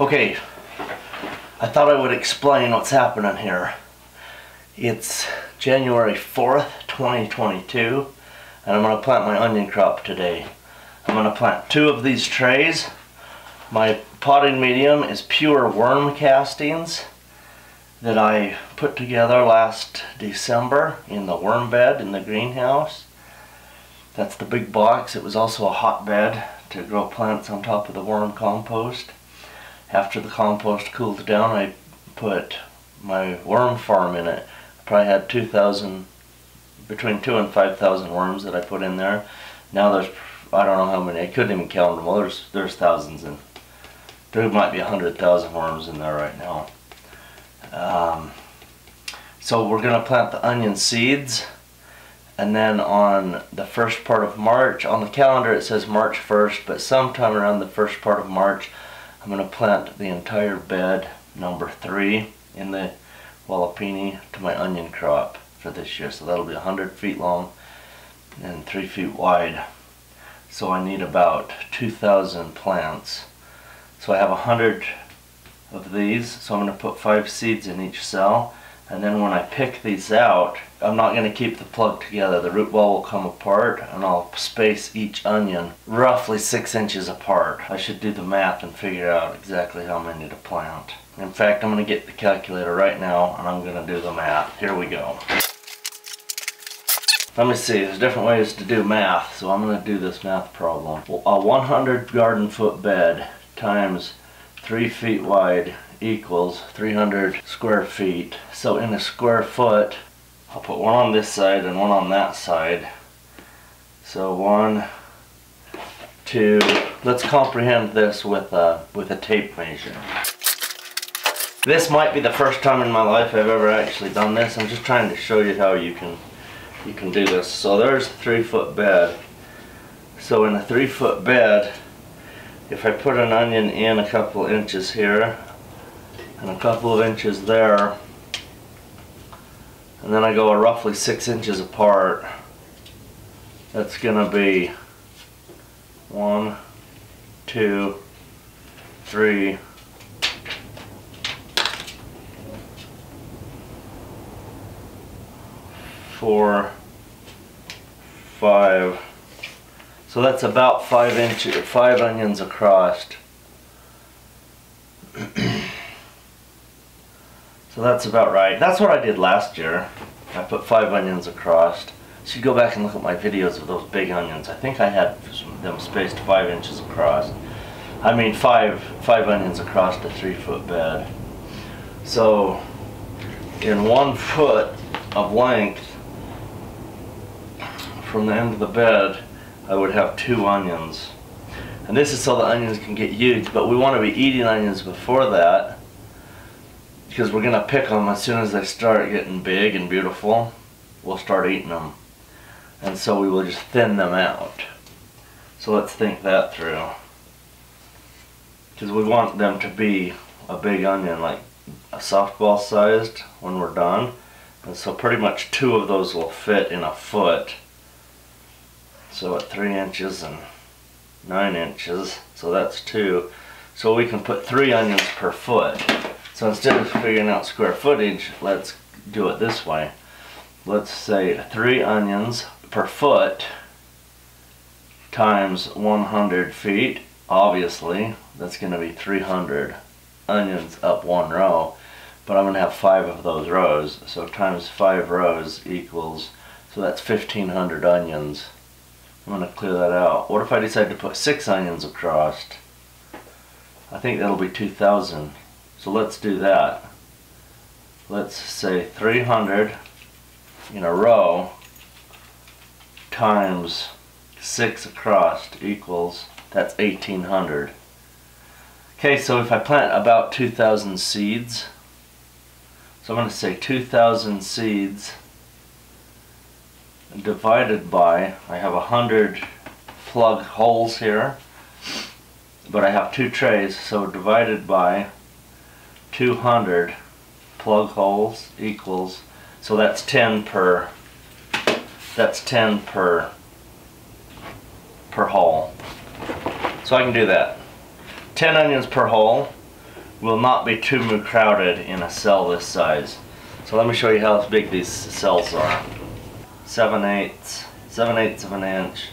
Okay, I thought I would explain what's happening here. It's January 4th, 2022, and I'm going to plant my onion crop today. I'm going to plant 2 of these trays. My potting medium is pure worm castings that I put together last December in the worm bed in the greenhouse. That's the big box. It was also a hotbed to grow plants on top of the worm compost. After the compost cooled down, I put my worm farm in it. I probably had 2,000, between 2,000 and 5,000 worms that I put in there. Now there's, I don't know how many, I couldn't even count them. Well, there's thousands, and there might be 100,000 worms in there right now. So we're going to plant the onion seeds, and then on the first part of March, on the calendar it says March 1st, but sometime around the first part of March, I'm going to plant the entire bed, number 3, in the Wallapini to my onion crop for this year. So that'll be 100 feet long and 3 feet wide. So I need about 2,000 plants. So I have 100 of these, so I'm going to put 5 seeds in each cell. And then when I pick these out, I'm not going to keep the plug together. The root ball will come apart, and I'll space each onion roughly 6 inches apart. I should do the math and figure out exactly how many to plant. In fact, I'm going to get the calculator right now, and I'm going to do the math. Here we go. Let me see, there's different ways to do math, so I'm going to do this math problem. A 100 garden foot bed times 3 feet wide equals 300 square feet. So in a square foot, I'll put one on this side and one on that side. So 1, 2, let's comprehend this with a tape measure. This might be the first time in my life I've ever actually done this. I'm just trying to show you how you can do this. So there's a 3-foot bed. So in a 3-foot bed, if I put an onion in a couple inches here and a couple of inches there, and then I go roughly 6 inches apart, that's gonna be 1, 2, 3, 4, 5. So that's about 5 inches, 5 onions across. So that's about right. That's what I did last year. I put 5 onions across. So you go back and look at my videos of those big onions. I think I had them spaced 5 inches across. I mean 5 onions across the 3-foot bed. So in 1 foot of length from the end of the bed, I would have 2 onions. And this is so the onions can get huge, but we want to be eating onions before that, because we're going to pick them as soon as they start getting big and beautiful. We'll start eating them. And so we will just thin them out. So let's think that through. Because we want them to be a big onion, like a softball sized when we're done. And so pretty much 2 of those will fit in a foot. So at 3 inches and 9 inches, so that's 2. So we can put 3 onions per foot. So instead of figuring out square footage, let's do it this way. Let's say 3 onions per foot times 100 feet. Obviously, that's going to be 300 onions up 1 row. But I'm going to have 5 of those rows. So times 5 rows equals, so that's 1,500 onions. I'm going to clear that out. What if I decide to put 6 onions across? I think that'll be 2,000. So let's do that. Let's say 300 in a row times 6 across equals, that's 1,800. Okay, so if I plant about 2,000 seeds, so I'm going to say 2,000 seeds divided by, I have 100 plug holes here, but I have 2 trays, so divided by 200 plug holes equals, so that's 10 per hole. So I can do that. 10 onions per hole. will not be too crowded in a cell this size. So let me show you how big these cells are. 7/8 of an inch.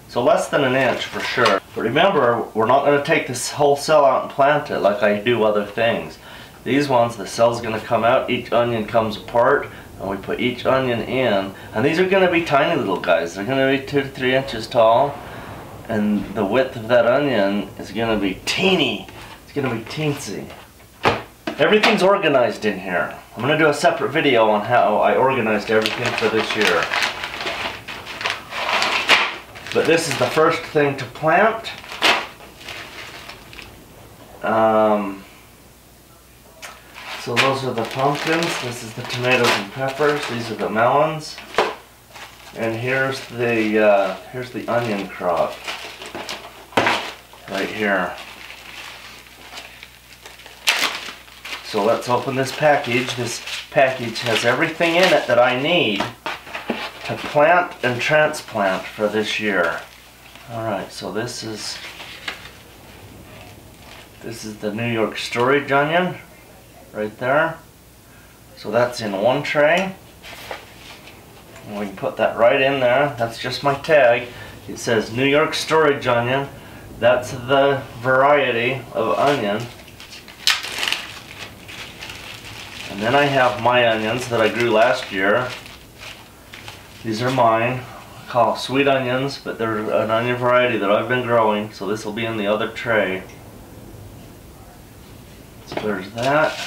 So less than an inch for sure. But remember, we're not going to take this whole cell out and plant it like I do other things. These ones, the cell's going to come out, each onion comes apart, and we put each onion in. And these are going to be tiny little guys. They're going to be 2 to 3 inches tall. And the width of that onion is going to be teeny. It's going to be teensy. Everything's organized in here. I'm going to do a separate video on how I organized everything for this year. But this is the first thing to plant. So those are the pumpkins. This is the tomatoes and peppers. These are the melons. And here's the onion crop right here. So let's open this package. This package has everything in it that I need to plant and transplant for this year. Alright, so this is the New York storage onion right there. So that's in one tray. And we can put that right in there. That's just my tag. It says New York storage onion. That's the variety of onion. And then I have my onions that I grew last year. These are mine. I call sweet onions, but they're an onion variety that I've been growing, so this will be in the other tray. So there's that.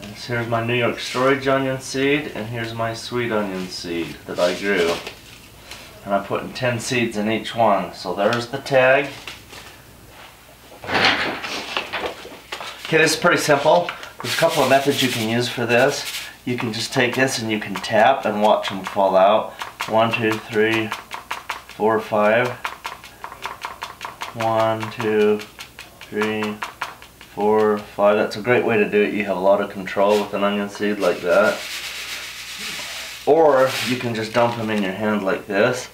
And here's my New York storage onion seed, and here's my sweet onion seed that I grew. And I'm putting 10 seeds in each one. So there's the tag. Okay, this is pretty simple. There's a couple of methods you can use for this. You can just take this and you can tap and watch them fall out. 1, 2, 3, 4, 5. 1, 2, 3, 4, 5. That's a great way to do it. You have a lot of control with an onion seed like that. Or you can just dump them in your hand like this,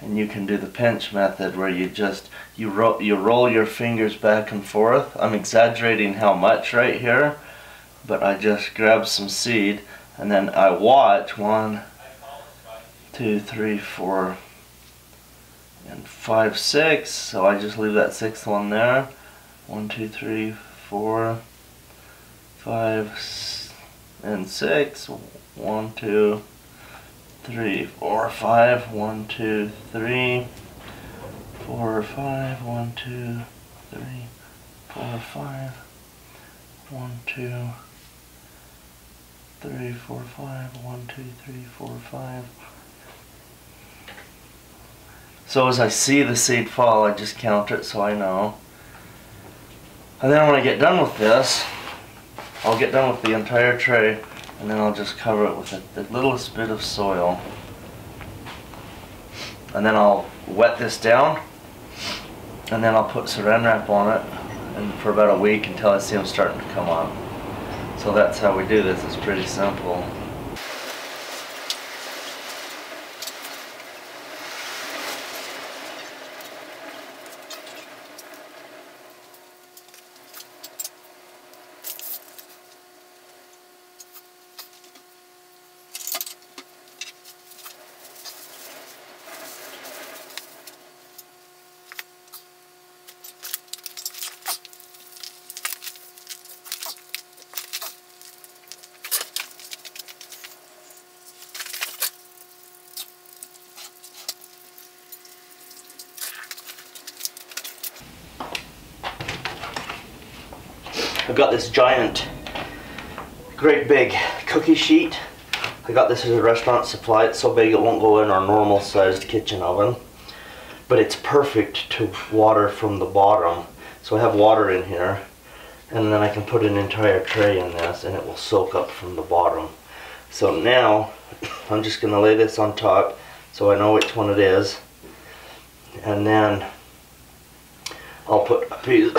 and you can do the pinch method where you roll your fingers back and forth. I'm exaggerating how much right here, but I just grab some seed and then I watch 1, 2, 3, 4, and 5, 6. So I just leave that 6th one there. 1, 2, 3, 4, 5, and 6. 1, 2, 3, 4, 5. 1, 2, 3, 4, 5. 1, 2, 3, 4, 5. 1, 2, 3, 4, 5. 1, 2, 3, 4, 5. So as I see the seed fall, I just count it so I know. And then when I get done with this, I'll get done with the entire tray, and then I'll just cover it with the littlest bit of soil. And then I'll wet this down, and then I'll put saran wrap on it and for about a week until I see them starting to come up. So that's how we do this. It's pretty simple. I've got this giant, great big cookie sheet. I got this as a restaurant supply. It's so big it won't go in our normal sized kitchen oven. But it's perfect to water from the bottom. So I have water in here, and then I can put an entire tray in this and it will soak up from the bottom. So now I'm just going to lay this on top so I know which one it is. And then I'll put a piece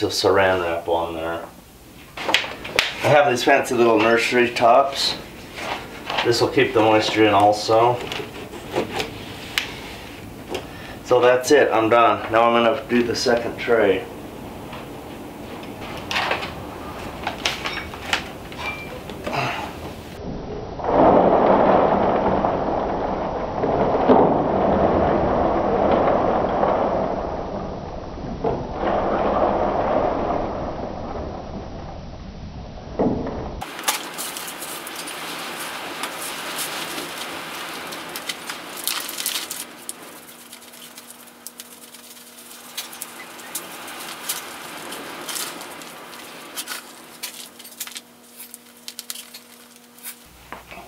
of saran wrap on there. I have these fancy little nursery tops. This will keep the moisture in also. So that's it, I'm done. Now I'm going to do the second tray.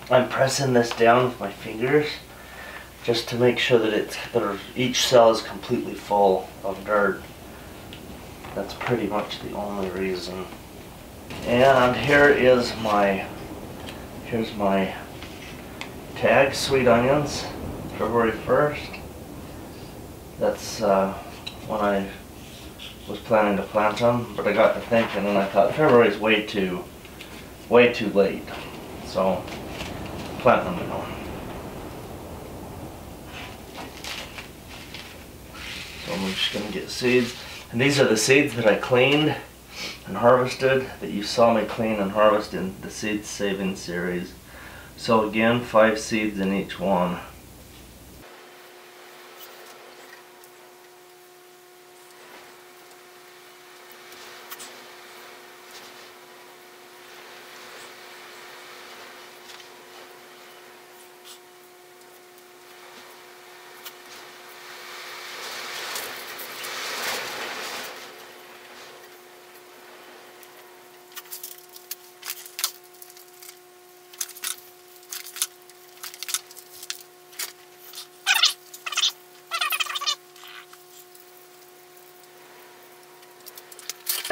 I'm pressing this down with my fingers just to make sure that each cell is completely full of dirt. That's pretty much the only reason. And here's my tag, sweet onions, February 1st. That's when I was planning to plant them, but I got to thinking and I thought February is way too late. So plant them now. So I'm just going to get seeds. And these are the seeds that I cleaned and harvested, that you saw me clean and harvest in the seed saving series. So again, 5 seeds in each one.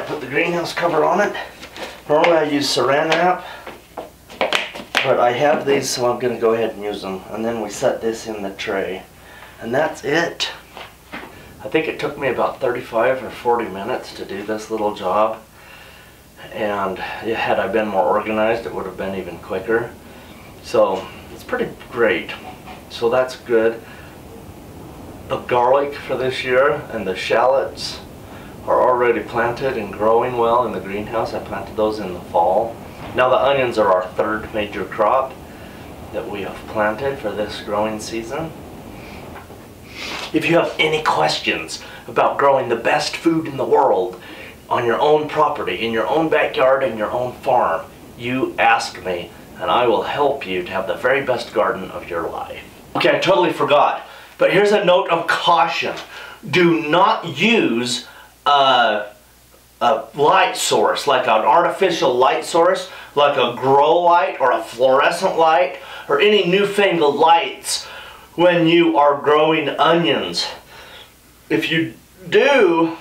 Put the greenhouse cover on it. Normally I use saran wrap, but I have these, so I'm going to go ahead and use them. And then we set this in the tray. And that's it. I think it took me about 35 or 40 minutes to do this little job. And had I been more organized, it would have been even quicker. So it's pretty great. So that's good. The garlic for this year and the shallots are already planted and growing well in the greenhouse. I planted those in the fall. Now the onions are our 3rd major crop that we have planted for this growing season. If you have any questions about growing the best food in the world on your own property, in your own backyard, in your own farm, you ask me and I will help you to have the very best garden of your life. Okay, I totally forgot, but here's a note of caution. Do not use a light source, like an artificial light source, like a grow light or a fluorescent light or any newfangled lights when you are growing onions. If you do,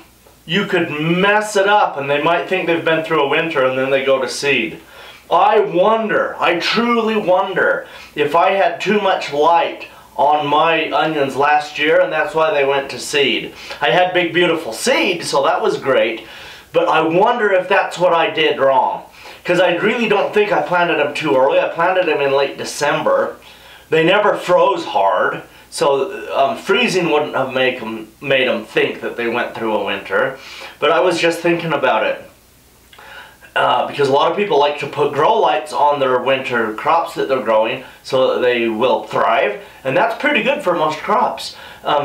you could mess it up and they might think they've been through a winter and then they go to seed. I truly wonder if I had too much light on my onions last year, and that's why they went to seed. I had big beautiful seed, so that was great, but I wonder if that's what I did wrong, because I really don't think I planted them too early. I planted them in late December. They never froze hard, so freezing wouldn't have made them think that they went through a winter, but I was just thinking about it. Because a lot of people like to put grow lights on their winter crops that they're growing so that they will thrive, and that's pretty good for most crops.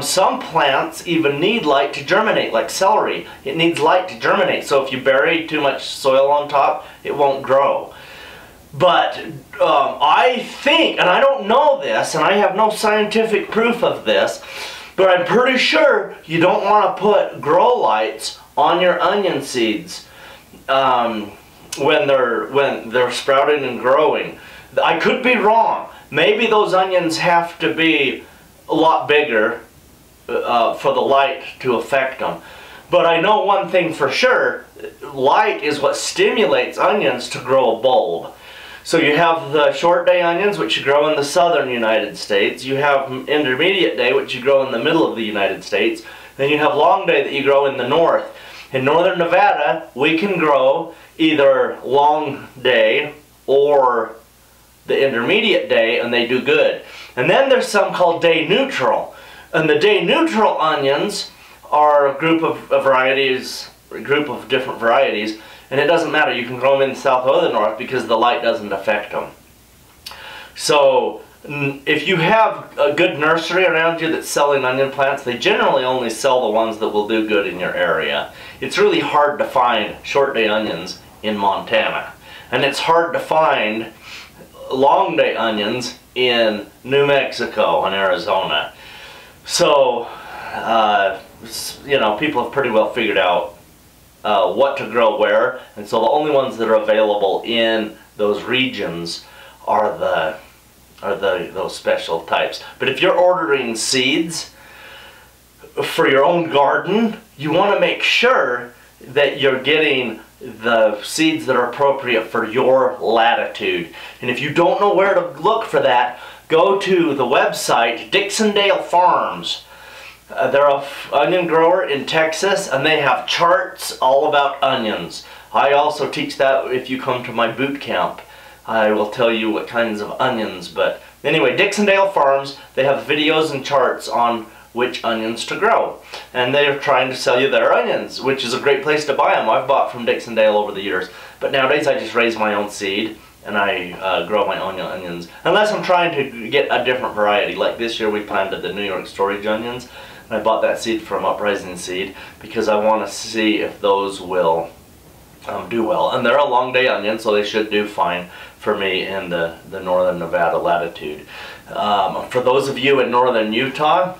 Some plants even need light to germinate, like celery. It needs light to germinate, so if you bury too much soil on top, it won't grow. But I think, and I don't know this, and I have no scientific proof of this, but I'm pretty sure you don't want to put grow lights on your onion seeds when they're sprouting and growing. I could be wrong. Maybe those onions have to be a lot bigger for the light to affect them. But I know one thing for sure, light is what stimulates onions to grow a bulb. So you have the short day onions, which you grow in the southern United States. You have intermediate day, which you grow in the middle of the United States. Then you have long day that you grow in the north. In northern Nevada, we can grow either long day or the intermediate day, and they do good. And then there's some called day neutral. And the day neutral onions are a group of varieties, a group of different varieties, and it doesn't matter. You can grow them in the south or the north because the light doesn't affect them. So if you have a good nursery around you that's selling onion plants, they generally only sell the ones that will do good in your area. It's really hard to find short day onions in Montana, and it's hard to find long day onions in New Mexico and Arizona. So you know, people have pretty well figured out what to grow where, and so the only ones that are available in those regions are are those special types. But if you're ordering seeds for your own garden, you want to make sure that you're getting the seeds that are appropriate for your latitude. And if you don't know where to look for that, go to the website Dixondale Farms. They're an onion grower in Texas, and they have charts all about onions. I also teach that if you come to my boot camp. I will tell you what kinds of onions. But anyway, Dixondale Farms, they have videos and charts on which onions to grow. And they're trying to sell you their onions, which is a great place to buy them. I've bought from Dixondale over the years. But nowadays I just raise my own seed, and I grow my own onions. Unless I'm trying to get a different variety. Like this year we planted the New York Storage onions. And I bought that seed from Uprising Seed because I want to see if those will do well. And they're a long day onion, so they should do fine for me in the northern Nevada latitude. For those of you in northern Utah,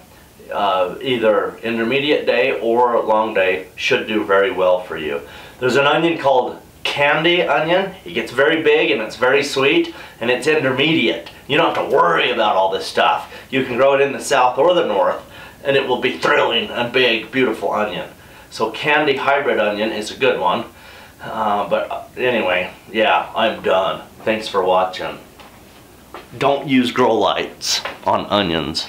either intermediate day or long day should do very well for you. There's an onion called candy onion. It gets very big and it's very sweet, and it's intermediate. You don't have to worry about all this stuff. You can grow it in the south or the north, and it will be thrilling and big, beautiful onion. So candy hybrid onion is a good one. But anyway, yeah, I'm done. Thanks for watching. Don't use grow lights on onions.